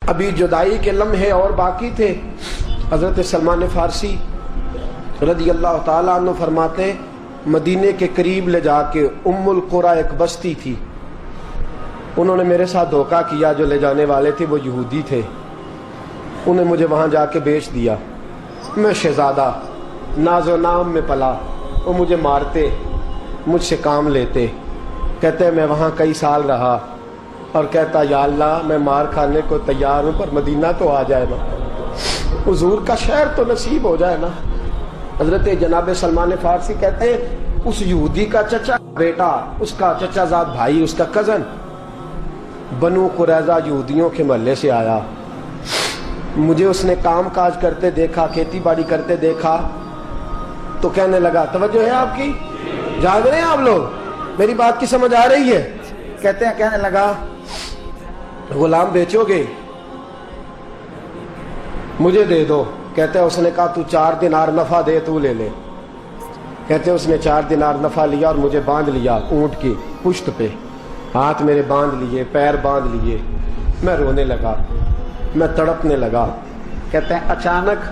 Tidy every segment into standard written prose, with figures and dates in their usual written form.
ابھی جدائی کے لمحے اور باقی تھے. حضرت سلمان فارسی رضی اللہ تعالیٰ عنہ فرماتے ہیں مدینے کے قریب لے جا کے ام القریٰ ایک بستی تھی, انہوں نے میرے ساتھ دھوکہ کیا. جو لے جانے والے تھے وہ یہودی تھے, انہیں مجھے وہاں جا کے بیچ دیا. میں شہزادہ ناز و نام میں پلا, وہ مجھے مارتے, مجھ سے کام لیتے. کہتے ہیں میں وہاں کئی سال رہا اور کہتا یا اللہ میں مار کھانے کو تیار ہوں پر مدینہ تو آ جائے نا, حضور کا شہر تو نصیب ہو جائے نا. حضرت جناب سلمان فارسی کہتے ہیں اس یہودی کا چچا بیٹا, اس کا چچا زاد بھائی, اس کا کزن بنو قریظہ یہودیوں کے محلے سے آیا. مجھے اس نے کام کاج کرتے دیکھا, کھیتی باڑی کرتے دیکھا تو کہنے لگا توجہ ہے آپ کی, جاگ رہے ہیں آپ لوگ, میری بات کی سمجھ آ رہی ہے؟ کہتے ہیں کہنے لگا غلام بیچو گے مجھے دے دو. کہتے ہیں اس نے کہا تو 4 دینار نفع دے تو لے لے. کہتے ہیں اس نے 4 دینار نفع لیا اور مجھے باندھ لیا اونٹ کی پشت پہ, ہاتھ میرے باندھ لیے, پیر باندھ لیے. میں رونے لگا, میں تڑپنے لگا. کہتے ہیں اچانک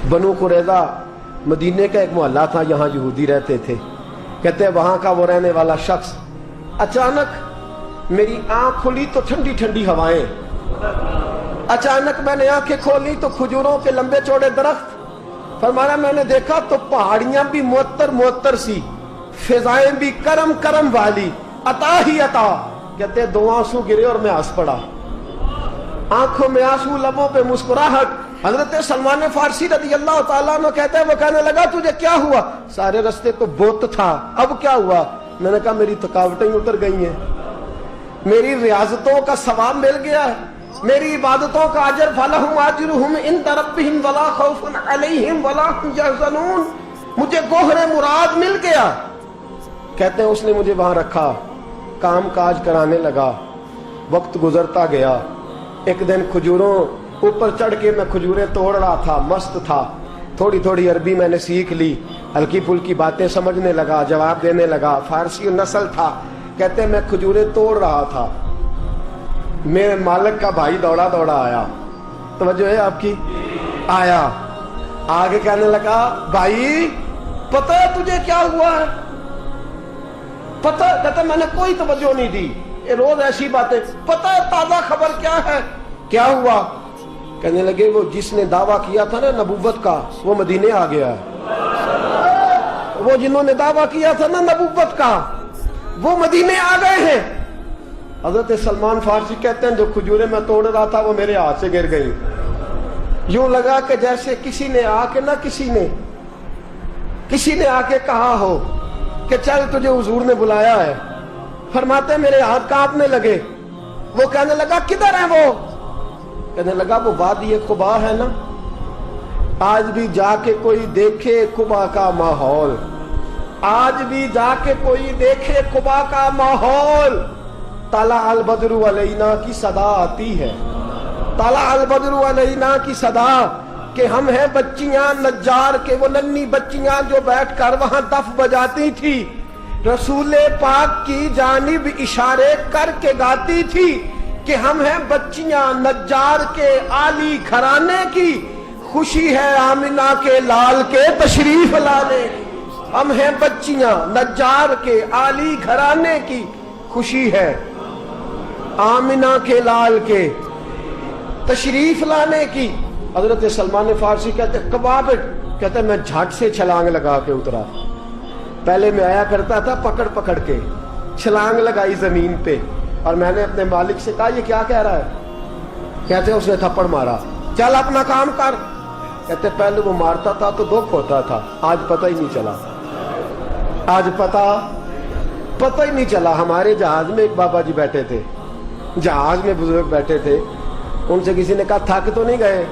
بنو قریظہ مدینے کا ایک محلہ تھا, یہاں یہودی رہتے تھے. کہتے ہیں وہاں کا وہ رہنے والا شخص اچانک میری آنکھ کھلی تو ٹھنڈی ٹھنڈی ہوائیں, اچانک میں نے آنکھیں کھولی تو کھجوروں کے لمبے چوڑے درخت. فرمایا میں نے دیکھا تو پہاڑیاں بھی معطر معطر سی, فضائیں بھی کرم کرم والی, عطا ہی عطا. کہتے ہیں 2 آنسو گرے اور میں ہنس پڑا, آنکھوں میں آنسو, لبوں پہ مسکراہٹ. حضرت سلمان فارسی رضی اللہ تعالیٰ عنہ کہتے ہیں وہ کہنے لگا تجھے کیا ہوا؟ سارے رستے تو بت تھا, اب کیا ہوا؟ میں نے کہا میری تھکاوٹیں اتر گئی ہیں, میری ریاضتوں کا ثواب مل گیا ہے, میری عبادتوں کا اجر فلہم اجرہم عند ربہم ولا خوف علیہم ولا هم یحزنون, مجھے گوہر مراد مل گیا. کہتے ہیں اس نے مجھے وہاں رکھا, کام کاج کرانے لگا. وقت گزرتا گیا. ایک دن کھجوروں اوپر چڑھ کے میں کھجوریں توڑ رہا تھا, مست تھا. تھوڑی تھوڑی عربی میں نے سیکھ لی, ہلکی پھلکی باتیں سمجھنے لگا, جواب دینے لگا. فارسی نسل تھا. کہتے ہیں میں کھجوریں توڑ رہا تھا, میرے مالک کا بھائی دوڑا دوڑا آیا. توجہ ہے آپ کی؟ آیا, آگے کہنے لگا بھائی پتہ ہے تجھے کیا ہوا ہے؟ پتہ؟ کہتا میں نے کوئی توجہ نہیں دی, یہ روز ایسی باتیں. پتہ ہے تازہ خبر کیا ہے؟ کیا ہوا؟ کہنے لگے وہ جس نے دعویٰ کیا تھا نا نبوت کا وہ مدینے آ گیا ہے. وہ جنہوں نے دعویٰ کیا تھا نا نبوت کا وہ مدینے آ گئے ہیں. حضرت سلمان فارسی کہتے ہیں جو کھجوریں میں توڑ رہا تھا وہ میرے ہاتھ سے گر گئی. یوں لگا کہ جیسے کسی نے آ کے کسی نے آ کے کہا ہو کہ چل تجھے حضور نے بلایا ہے. فرماتے ہیں میرے ہاتھ کانپنے لگے. وہ کہنے لگا کدھر ہے وہ؟ کہنے لگا وہ وادی قبا ہے نا, آج بھی جا کے کوئی دیکھے قبا کا ماحول, آج بھی جا کے کوئی دیکھے قبا کا ماحول. طلع البدر علینا کی صدا آتی ہے, طلع البدر علینا کی صدا, کہ ہم ہیں بچیاں نجار کے, وہ ننھی بچیاں جو بیٹھ کر وہاں دف بجاتی تھی, رسول پاک کی جانب اشارے کر کے گاتی تھی کہ ہم ہیں بچیاں نجار کے عالی گھرانے کی, خوشی ہے آمنہ کے لال کے تشریف لانے کی. ہم ہیں بچیاں نجار کے عالی گھرانے کی, خوشی ہے آمنہ کے لال کے تشریف لانے کی. حضرت سلمان فارسی کہتے کباب, کہتے میں جھٹ سے چھلانگ لگا کے اترا. پہلے میں آیا کرتا تھا پکڑ پکڑ کے, چھلانگ لگائی زمین پہ اور میں نے اپنے مالک سے کہا یہ کیا کہہ رہا ہے؟ کہتے اس نے تھپڑ مارا, چل اپنا کام کر. کہتے پہلے وہ مارتا تھا تو دکھ ہوتا تھا, آج پتہ ہی نہیں چلا, آج پتہ ہی نہیں چلا. ہمارے جہاز میں ایک بابا جی بیٹھے تھے, جہاز میں بزرگ بیٹھے تھے, ان سے کسی نے کہا تھک تو نہیں گئے؟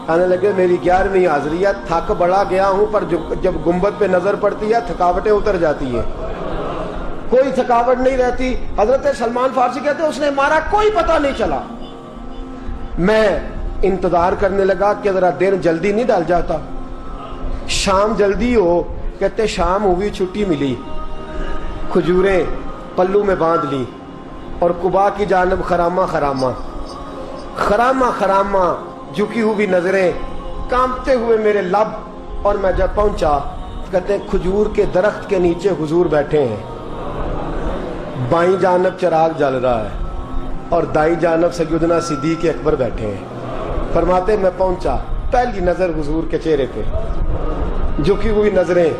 کہنے لگے میری 11ویں حاضری ہے, تھک بڑا گیا ہوں پر جب گنبد پہ نظر پڑتی ہے تھکاوٹیں اتر جاتی ہیں, کوئی تھکاوٹ نہیں رہتی. حضرت سلمان فارسی کہتے اس نے مارا, کوئی پتہ نہیں چلا. میں انتظار کرنے لگا کہ ذرا دن جلدی نہیں ڈل جاتا, شام جلدی ہو. کہتے شام ہوئی, چھٹی ملی, کھجوریں پلو میں باندھ لی اور قبا کی جانب خرامہ खरामा खरामा झुकी हुई नजरें, कांपते हुए मेरे लब। और मैं जब पहुंचा, कहते हैं खजूर के दरख्त के नीचे हुजूर बैठे हैं, बाईं जानब चिराग जल रहा है और दाईं जानब सैयदना सिद्दीक अकबर बैठे हैं। फरमाते मैं पहुंचा, पहली नजर हुजूर के चेहरे पे, झुकी हुई नजरें,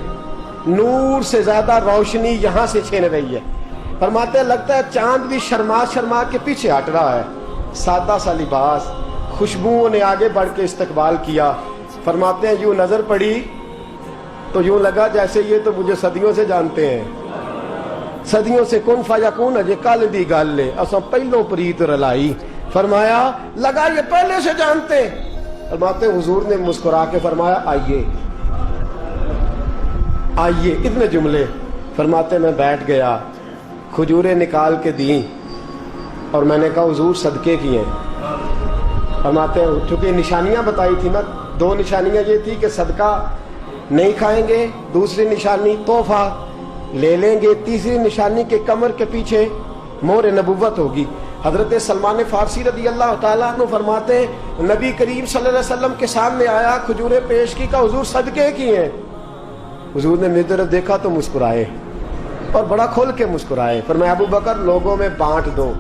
नूर से ज्यादा रोशनी यहां से छीन रही है। फरमाते लगता है चांद भी शर्मा शर्मा के पीछे हट रहा है। सादा सा लिबास, खुशबुओं ने आगे बढ़ के इस्तकबाल किया। फरमाते हैं यूं नजर पड़ी तो यूं लगा जैसे ये तो मुझे सदियों से जानते हैं, सदियों से कुन फयकून अजे कल दी गल है, असा पहलों प्रीत रलाई। फरमाया लगा ये पहले से जानते। फरमाते हुजूर ने मुस्कुरा के फरमाया आइए आइए, इतने जुमले। फरमाते मैं बैठ गया, खजूरें निकाल के दी और मैंने कहा हुजूर सदके की हैं। फरमाते हैं चूंकि निशानियां बताई थी ना, दो निशानियां ये थी कि सदका नहीं खाएंगे, दूसरी निशानी तोहफा ले लेंगे, तीसरी निशानी के कमर के पीछे मोहर नबुव्वत होगी। हजरत सलमान फारसी रदी अल्लाह ताला अन्हु फरमाते हैं नबी करीम सल्लल्लाहु अलैहि वसल्लम के सामने आया, खजूरें पेश की, का हुजूर सदके की हैं। हुजूर ने मेरी तरफ देखा तो मुस्कुराए और बड़ा खोल के मुस्कुराए। फरमाया अबू बकर लोगों में बांट दो।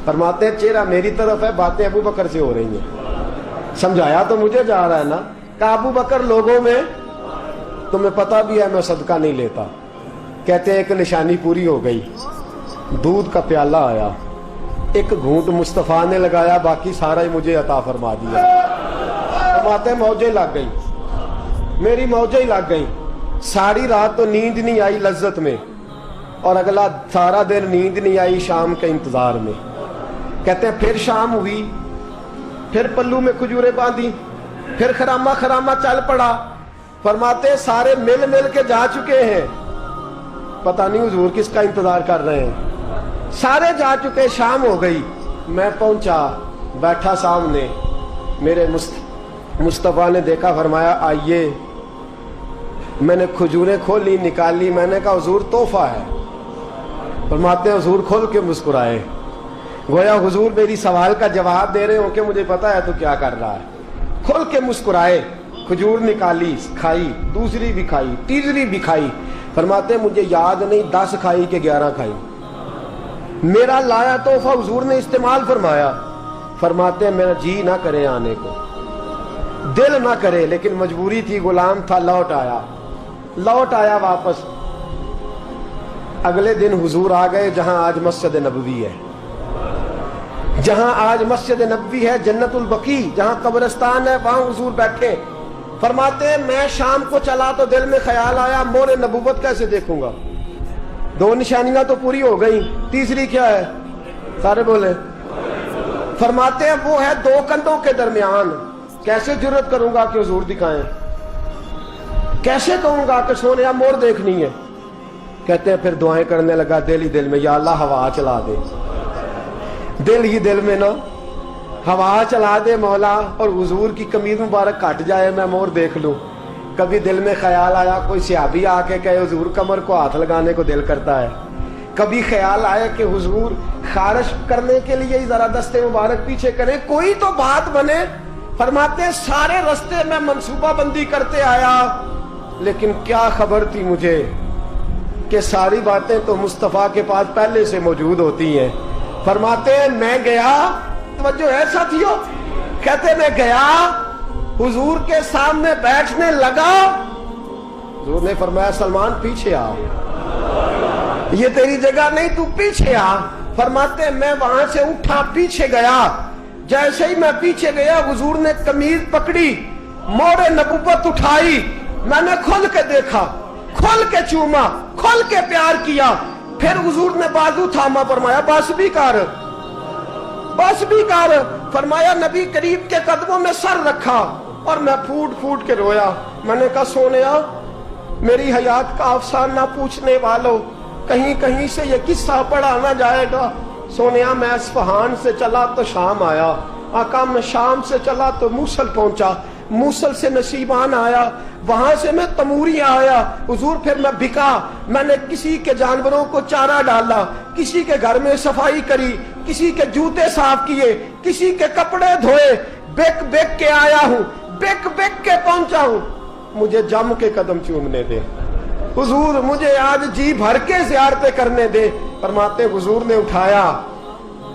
फरमाते हैं चेहरा मेरी तरफ है, बातें अबू बकर से हो रही हैं। समझाया तो मुझे जा रहा है ना, कहा अबू बकर लोगों में, तुम्हें पता भी है मैं सदका नहीं लेता। कहते हैं एक निशानी पूरी हो गई, दूध का प्याला आया, एक घूंट मुस्तफा ने लगाया, बाकी सारा ही मुझे अता फरमा दिया। फरमाते हैं मौजें लग गई, मेरी मौजें ही लग गई। सारी रात तो नींद नहीं आई लज्जत में, और अगला सारा दिन नींद नहीं आई शाम के इंतजार में। कहते हैं फिर शाम हुई, फिर पल्लू में खजूरें बांधी, फिर खरामा खरामा चल पड़ा। फरमाते सारे मिल मिल के जा चुके हैं, पता नहीं हुजूर किसका इंतजार कर रहे हैं। सारे जा चुके, शाम हो गई। मैं पहुंचा, बैठा सामने, मेरे मुस्तफा ने देखा, फरमाया आइए। मैंने खजूरें खोली, निकाली, मैंने कहा हुजूर तोहफा है। फरमाते हैं हुजूर खोल के मुस्कुराए, गोया हुजूर मेरी सवाल का जवाब दे रहे हो कि मुझे पता है तो क्या कर रहा है। खोल के मुस्कुराए, खजूर निकाली, खाई, दूसरी भी खाई, तीसरी भी खाई। फरमाते मुझे याद नहीं 10 खाई कि 11 खाई। मेरा लाया तोहफा हुजूर ने इस्तेमाल फरमाया। फरमाते मेरा जी ना करे आने को, दिल ना करे, लेकिन मजबूरी थी, गुलाम था, लौट आया वापस। अगले दिन हुजूर आ गए जहां आज मस्जिद नबवी है, जहां आज मस्जिद नबवी है, जन्नतुल बकी जहां कब्रिस्तान है, वहां हुजूर बैठे। फरमाते मैं शाम को चला तो दिल में ख्याल आया मोहर नबुव्वत कैसे देखूंगा। 2 निशानियां तो पूरी हो गई, तीसरी क्या है, सारे बोले। फरमाते हैं वो है 2 कंधों के दरमियान, कैसे जुर्रत करूंगा कि हुजूर दिखाएं, कैसे कहूंगा कि सोनिया मोर देखनी है। कहते हैं फिर दुआएं करने लगा दिल ही दिल में, या अल्लाह हवा चला दे, दिल ही दिल में ना हवा चला दे मौला, और हुजूर की कमीज मुबारक कट जाए, मैं मोर देख लूं। कभी दिल में ख्याल आया कोई सहाबी आके कहे हुजूर कमर को हाथ लगाने को दिल करता है। कभी ख्याल आया कि हुजूर खारिश करने के लिए ही जरा दस्ते मुबारक पीछे करें, कोई तो बात बने। फरमाते सारे रास्ते में मंसूबा बंदी करते आया, लेकिन क्या खबर थी मुझे कि सारी बातें तो मुस्तफा के पास पहले से मौजूद होती हैं। फरमाते मैं गया, तवज्जो है साथियों, कहते मैं गया, हुजूर के सामने बैठने लगा। हुजूर ने फरमाया सलमान पीछे आ, ये तेरी जगह नहीं, तू पीछे आ। फरमाते मैं वहां से उठा, पीछे गया। जैसे ही मैं पीछे गया, हुजूर ने कमीज पकड़ी, मोहर नबुव्वत उठाई, मैंने खोल के देखा, खोल के चूमा, खोल के प्यार किया। फिर हुजूर ने बाजू थामा, फरमाया बस भी कर, बस भी कर। फरमाया नबी करीब के कदमों में सर रखा और मैं फूट फूट के रोया। मैंने कहा सोनिया मेरी हयात का अफसाना पूछने वालों, कहीं कहीं से ये किस्सा पढ़ा ना जाएगा। सोनिया मैं अस्फहान से चला तो शाम आया, आका मैं शाम से चला तो मूसल पहुंचा, मूसल से नसीबान आया, वहां से मैं तमूरिया आया। हुजूर फिर मैं बिका, मैंने किसी के जानवरों को चारा डाला, किसी के घर में सफाई करी, किसी के जूते साफ किए, किसी के कपड़े धोए, बेक बेक के आया हूं, बेक बेक के पहुंचा हूं, मुझे जम के कदम चूमने दे हुजूर, मुझे आज जी भर के ज़ियारतें करने दे। फरमाते हुजूर ने उठाया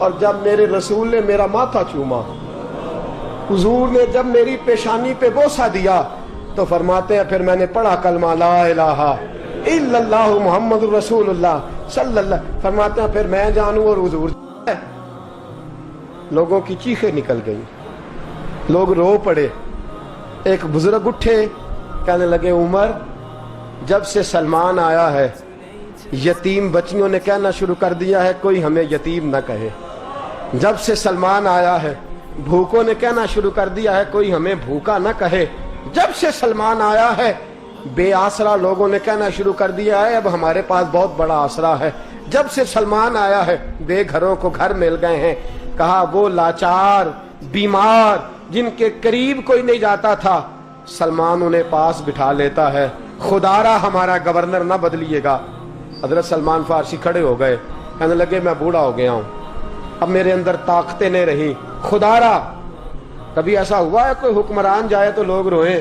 और जब मेरे रसूल ने मेरा माथा चूमा, हुजूर ने जब मेरी पेशानी पे बोसा दिया, तो फरमाते हैं फिर मैंने पढ़ा कलमा ला इलाहा इल्लल्लाहु मुहम्मदुर रसूलुल्लाह सल्लल्लाहु, फरमाते हैं फिर मैं जानूं और हुजूर। लोगों की चीखें निकल गई, लोग रो पड़े। एक बुजुर्ग उठे, कहने लगे उमर, जब से सलमान आया है यतीम बच्चियों ने कहना शुरू कर दिया है कोई हमें यतीम न कहे। जब से सलमान आया है भूखों ने कहना शुरू कर दिया है कोई हमें भूखा न कहे। जब से सलमान आया है बेआसरा लोगों ने कहना शुरू कर दिया है अब हमारे पास बहुत बड़ा आसरा है। जब से सलमान आया है बेघरों को घर मिल गए हैं। कहा वो लाचार बीमार जिनके करीब कोई नहीं जाता था, सलमान उन्हें पास बिठा लेता है। खुदारा हमारा गवर्नर ना बदलिएगा। हजरत सलमान फारसी खड़े हो गए, कहने लगे मैं बूढ़ा हो गया हूं, अब मेरे अंदर ताकतें नहीं रही। खुदारा, कभी ऐसा हुआ है कोई हुक्मरान जाए तो लोग रोए?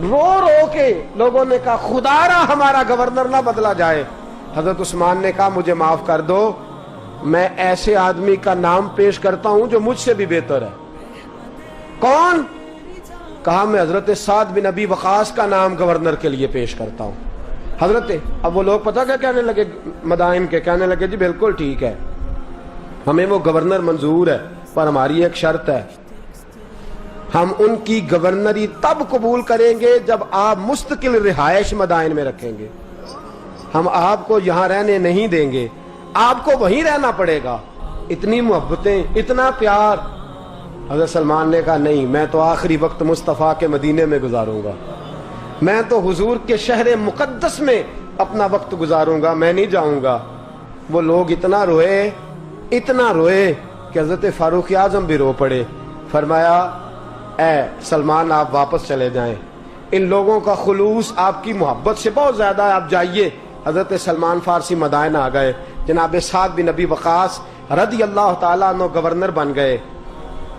रो रो के लोगों ने कहा खुदारा हमारा गवर्नर ना बदला जाए। हजरत उस्मान ने कहा मुझे माफ कर दो, मैं ऐसे आदमी का नाम पेश करता हूं जो मुझसे भी बेहतर है। कौन? कहा मैं हजरत साद बिन अबी वकास का नाम गवर्नर के लिए पेश करता हूं। हजरत, अब वो लोग पता क्या कहने लगे मदाइन के, कहने लगे जी बिल्कुल ठीक है, हमें वो गवर्नर मंजूर है, पर हमारी एक शर्त है, हम उनकी गवर्नरी तब कबूल करेंगे जब आप मुस्तकिल रिहायश मदाइन में रखेंगे। हम आपको यहां रहने नहीं देंगे, आपको वहीं रहना पड़ेगा। इतनी मोहब्बतें, इतना प्यार। हज़रत सलमान ने कहा नहीं, मैं तो आखिरी वक्त मुस्तफ़ा के मदीने में गुजारूंगा, मैं तो हुजूर के शहर मुकद्दस में अपना वक्त गुजारूंगा, मैं नहीं जाऊंगा। वो लोग इतना रोए कि हज़रत फारूक आज़म भी रो पड़े। फरमाया ए सलमान आप वापस चले जाएं, इन लोगों का खुलूस आपकी मोहब्बत से बहुत ज्यादा है, आप जाइए। हजरत सलमान फारसी मदाइन आ गए। जनाब साद बिन अबी वकास रदी अल्लाह ताला अन्हु गवर्नर बन गए।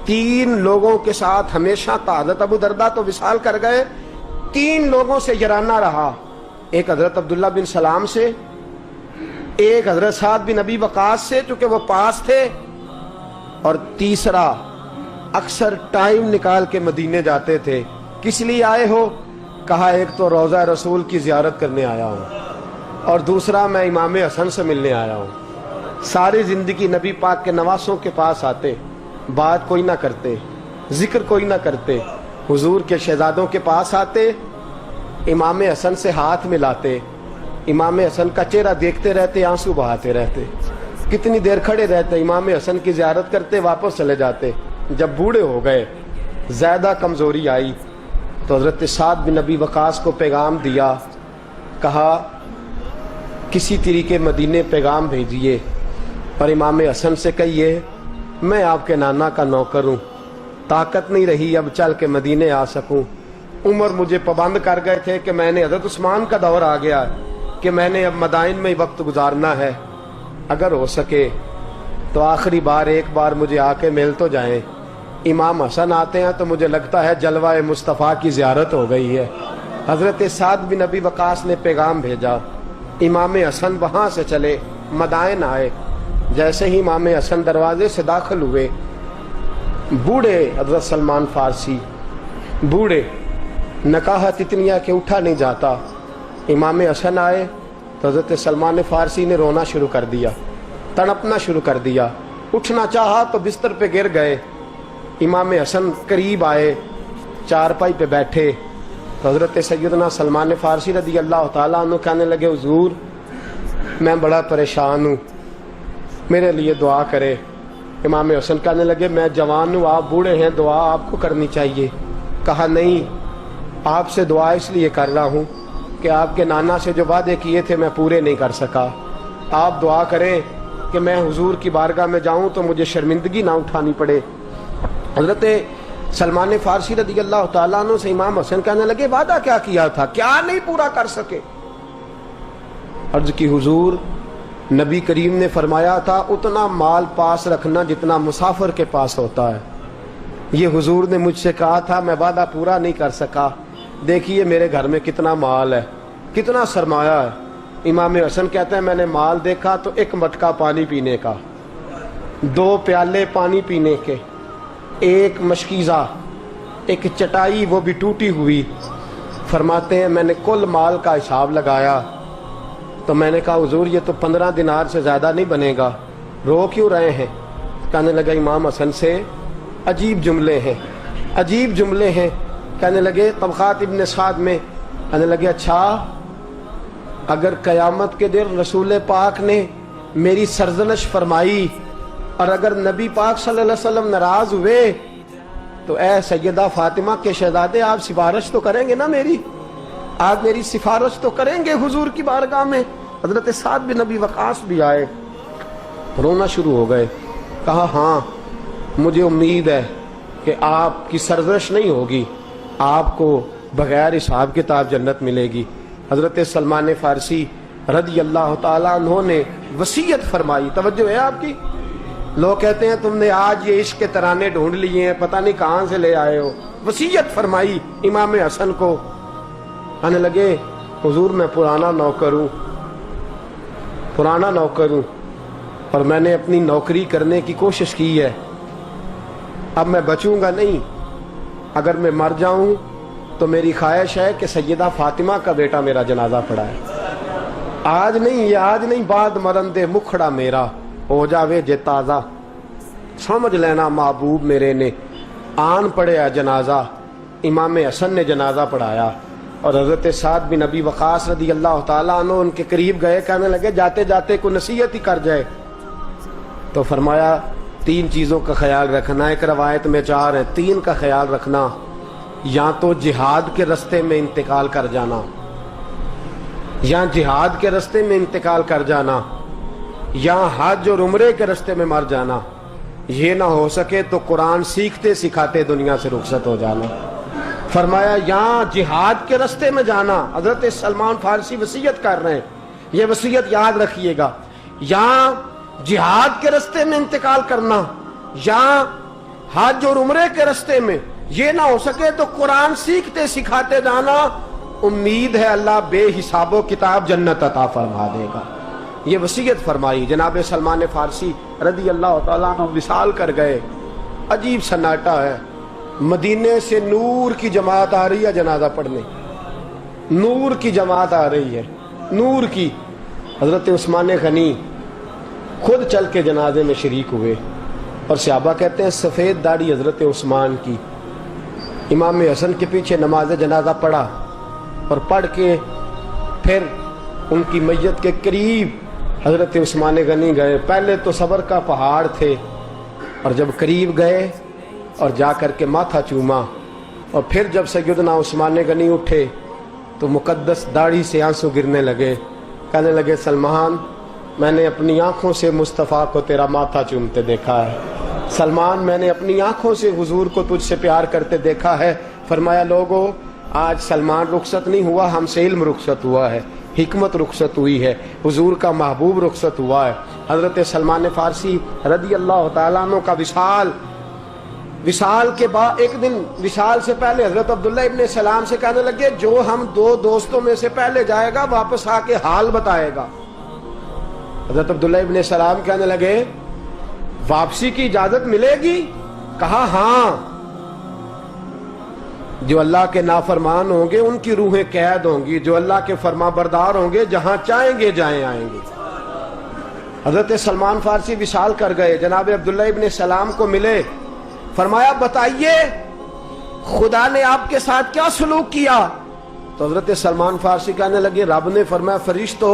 3 लोगों के साथ हमेशा था। हजरत अबू दरदा तो विसाल कर गए, 3 लोगों से यराना रहा। एक हजरत अब्दुल्ला बिन सलाम से, एक हजरत साद बिन अबी वकास से चूंकि वो पास थे, और तीसरा अक्सर टाइम निकाल के मदीने जाते थे। किस लिए आए हो? कहा एक तो रोज़ा रसूल की जियारत करने आया हूँ, और दूसरा मैं इमाम हसन से मिलने आया हूँ। सारी जिंदगी नबी पाक के नवासों के पास आते, बात कोई ना करते, जिक्र कोई ना करते। हुजूर के शहजादों के पास आते, इमाम हसन से हाथ मिलाते, इमाम हसन का चेहरा देखते रहते, आंसू बहाते रहते। कितनी देर खड़े रहते, इमाम हसन की जियारत करते, वापस चले जाते। जब बूढ़े हो गए, ज्यादा कमजोरी आई, तो हजरत साद बिन अबी वकास को पैगाम दिया। कहा किसी तरीके मदीने पैगाम भेजिए और इमाम हसन से कहिए मैं आपके नाना का नौकर हूँ, ताकत नहीं रही अब चल के मदीने आ सकूँ। उमर मुझे पाबंद कर गए थे कि मैंने, हजरत उस्मान का दौर आ गया कि मैंने अब मदाइन में ही वक्त गुजारना है। अगर हो सके तो आखिरी बार एक बार मुझे आके मिल तो जाएं। इमाम हसन आते हैं तो मुझे लगता है जलवा मुस्तफ़ा की ज़ियारत हो गई है। हज़रत साद बिन अबी वकास ने पैगाम भेजा। इमाम हसन वहाँ से चले, मदाइन आए। जैसे ही इमाम हसन दरवाजे से दाखिल हुए, बूढ़े हज़रत सलमान फारसी, बूढ़े, नकाहत इतनी है कि उठा नहीं जाता। इमाम हसन आए तो हज़रत सलमान फारसी ने रोना शुरू कर दिया, तड़पना शुरू कर दिया। उठना चाहा तो बिस्तर पे गिर गए। इमाम हसन करीब आए, चारपाई पे बैठे तो हज़रत सैयदना सलमान फारसी रदी अल्लाह ताला अन्हु कहने लगे हुजूर मैं बड़ा परेशान हूँ, मेरे लिए दुआ करे। इमाम हसन कहने लगे मैं जवान हूँ, आप बूढ़े हैं, दुआ आपको करनी चाहिए। कहा नहीं, आपसे दुआ इसलिए कर रहा हूँ कि आपके नाना से जो वादे किए थे मैं पूरे नहीं कर सका। आप दुआ करें कि मैं हुजूर की बारगाह में जाऊँ तो मुझे शर्मिंदगी ना उठानी पड़े। हज़रत सलमान फारसी रदी अल्लाह ताला अन्हु से इमाम हसन कहने लगे वादा क्या किया था, क्या नहीं पूरा कर सके? अर्ज की हुजूर نبی کریم نے فرمایا تھا اتنا مال پاس رکھنا جتنا مسافر کے پاس ہوتا ہے. یہ حضور نے مجھ سے کہا تھا، میں وعدہ پورا نہیں کر سکا. دیکھیے میرے گھر میں کتنا مال ہے، کتنا سرمایہ ہے. امام حسن کہتے ہیں میں نے مال دیکھا تو ایک مٹکا پانی پینے کا، 2 پیالے پانی پینے کے، ایک مشکیزہ، ایک چٹائی وہ بھی ٹوٹی ہوئی. فرماتے ہیں میں نے کل مال کا حساب لگایا تو میں نے کہا حضور یہ تو 15 دینار سے زیادہ نہیں بنے گا، رو کیوں رہے ہیں؟ کہنے لگا امام حسن سے عجیب جملے ہیں، عجیب جملے ہیں. کہنے لگے طبقات ابن سعد میں، کہنے لگے اچھا اگر قیامت کے دن رسول پاک نے میری سرزنش فرمائی اور اگر نبی پاک صلی اللہ علیہ وسلم ناراض ہوئے تو اے سیدہ فاطمہ کے شہزادے آپ سفارش تو کریں گے نا میری، آپ میری سفارش تو کریں گے حضور کی بارگاہ میں؟ حضرت سعد بن نبی وقاص بھی آئے، رونا شروع ہو گئے. کہا ہاں مجھے امید ہے کہ آپ کی سرزنش نہیں ہوگی، آپ کو بغیر حساب کتاب جنت ملے گی. حضرت سلمان فارسی رضی اللہ تعالیٰ عنہ نے وصیت فرمائی. توجہ ہے آپ کی؟ لوگ کہتے ہیں تم نے آج یہ عشق کے ترانے ڈھونڈ لیے ہیں، پتہ نہیں کہاں سے لے آئے ہو. وصیت فرمائی امام حسن کو. کہنے لگے حضور میں پرانا نوکر ہوں، پرانا نوکر ہوں اور میں نے اپنی نوکری کرنے کی کوشش کی ہے، اب میں بچوں گا نہیں. اگر میں مر جاؤں تو میری خواہش ہے کہ سیدہ فاطمہ کا بیٹا میرا جنازہ پڑھائے. آج نہیں، یہ آج نہیں، بعد مرن دے مکھڑا میرا ہو جاوے جے تازہ. سمجھ لینا محبوب میرے نے آن پڑھیا جنازہ. امام حسن نے جنازہ پڑھایا اور حضرت سعد بن نبی وقاص رضی اللہ تعالیٰ عنہ ان کے قریب گئے. کہنے لگے جاتے جاتے کوئی نصیحت ہی کر جائے. تو فرمایا 3 چیزوں کا خیال رکھنا. ایک روایت میں 4 ہیں. 3 کا خیال رکھنا، یا تو جہاد کے رستے میں انتقال کر جانا، یا جہاد کے رستے میں انتقال کر جانا، یا حج اور عمرے کے رستے میں مر جانا. یہ نہ ہو سکے تو قرآن سیکھتے سکھاتے دنیا سے رخصت ہو جانا. فرمایا یا جہاد کے رستے میں جانا. حضرت سلمان فارسی وصیت کر رہے ہیں، یہ وصیت یاد رکھیے گا. یا جہاد کے رستے میں انتقال کرنا، یا حج اور عمرے کے رستے میں. یہ نہ ہو سکے تو قرآن سیکھتے سکھاتے جانا. امید ہے اللہ بے حساب و کتاب جنت عطا فرما دے گا. یہ وصیت فرمائی. جناب سلمان فارسی رضی اللہ تعالیٰ عنہ وصال کر گئے. عجیب سناٹا ہے. مدینے سے نور کی جماعت آ رہی ہے جنازہ پڑھنے، نور کی جماعت آ رہی ہے، نور کی. حضرت عثمان غنی خود چل کے جنازے میں شریک ہوئے اور صحابہ کہتے ہیں سفید داڑھی حضرت عثمان کی. امام حسن کے پیچھے نماز جنازہ پڑھا اور پڑھ کے پھر ان کی میت کے قریب حضرت عثمان غنی گئے. پہلے تو صبر کا پہاڑ تھے اور جب قریب گئے اور جا کر کے ماتھا چوما اور پھر جب سیدنا عثمان غنی اٹھے تو مقدس داڑھی سے آنسو گرنے لگے. کہنے لگے سلمان میں نے اپنی آنکھوں سے مصطفیٰ کو تیرا ماتھا چومتے دیکھا ہے. سلمان میں نے اپنی آنکھوں سے حضور کو تجھ سے پیار کرتے دیکھا ہے. فرمایا لوگوں آج سلمان رخصت نہیں ہوا، ہم سے علم رخصت ہوا ہے، حکمت رخصت ہوئی ہے، حضور کا محبوب رخصت ہوا ہے. حضرت سلمان فارسی رضی اللہ تعالیٰ عنہ کا وصال کے بعد ایک دن وصال سے پہلے حضرت عبداللہ ابن سلام سے کہنے لگے جو ہم 2 دوستوں میں سے پہلے جائے گا واپس آ کے حال بتائے گا. حضرت عبداللہ ابن سلام کہنے لگے واپسی کی اجازت ملے گی؟ کہا ہاں، جو اللہ کے نافرمان ہوں گے ان کی روحیں قید ہوں گی، جو اللہ کے فرما بردار ہوں گے جہاں چاہیں گے جائیں آئیں گے. حضرت سلمان فارسی وصال کر گئے، جناب عبداللہ ابن سلام کو ملے. فرمایا بتائیے خدا نے آپ کے ساتھ کیا سلوک کیا؟ تو حضرت سلمان فارسی کہنے لگے رب نے فرمایا فرشتو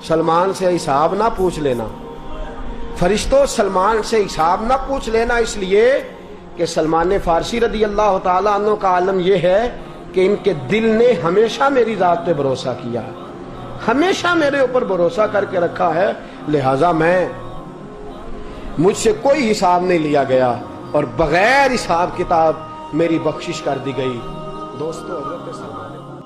سلمان سے حساب نہ پوچھ لینا، فرشتوں سلمان سے حساب نہ پوچھ لینا، اس لیے کہ سلمان فارسی رضی اللہ تعالیٰ عنہ کا عالم یہ ہے کہ ان کے دل نے ہمیشہ میری ذات پہ بھروسہ کیا، ہمیشہ میرے اوپر بھروسہ کر کے رکھا ہے، لہٰذا مجھ سے کوئی حساب نہیں لیا گیا اور بغیر حساب کتاب میری بخشش کر دی گئی. دوستو حضرت سلمان